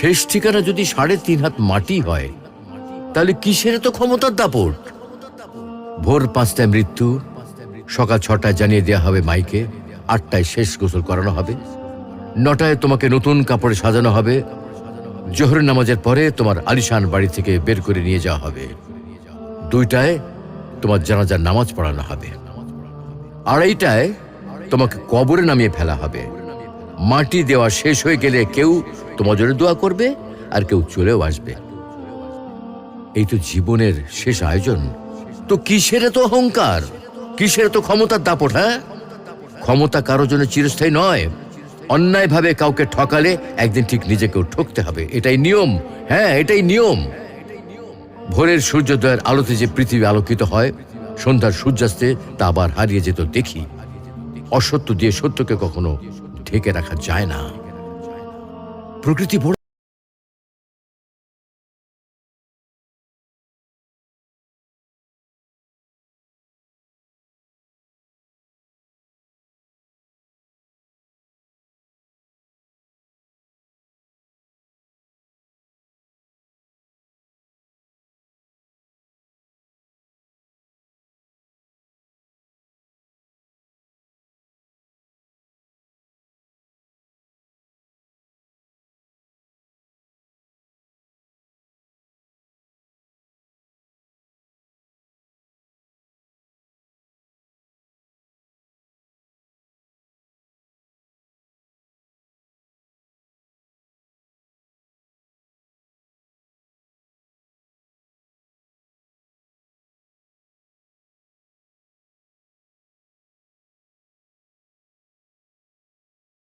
শেষ ঠিকানা যদি 3.5 হাত মাটি হয়, তাহলে কিসের তো ক্ষমতার দাপট? ভোর 5টায় মৃত্যু, সকাল 6টায় জানিয়ে দেওয়া হবে মাইকে, 8টায় শেষ গোসল করানো হবে, 9টায় তোমাকে নতুন কাপড়ে সাজানো হবে, জোহরের নামাজের পরে তোমার আলিশান বাড়ি থেকে বের করে নিয়ে যাওয়া হবে, 2টায় তোমার জানাজার নামাজ পড়ানো হবে, 2:30টায় তোমাকে কবরে নামিয়ে ফেলা হবে। মাটি দেওয়া শেষ হয়ে গেলে কেউ তোমার জন্য দোয়া করবে, আর কেউ চলেও আসবে। এই তো জীবনের শেষ আয়োজন। তো কিসের তো অহংকার, কিসের তো ক্ষমতার দাপট? হ্যাঁ, ক্ষমতা কারোর জন্য চিরস্থায়ী নয়। অন্যায়ভাবে কাউকে ঠকালে একদিন ঠিক নিজেকেও ঠকতে হবে, এটাই নিয়ম। হ্যাঁ, এটাই নিয়ম। ভোরের সূর্যোদয়ের আলোতে যে পৃথিবী আলোকিত হয়, সন্ধ্যার সূর্যাস্তে তা আবার হারিয়ে যেত দেখি। অসত্য দিয়ে সত্যকে কখনো ঢেকে রাখা যায় না। প্রকৃতি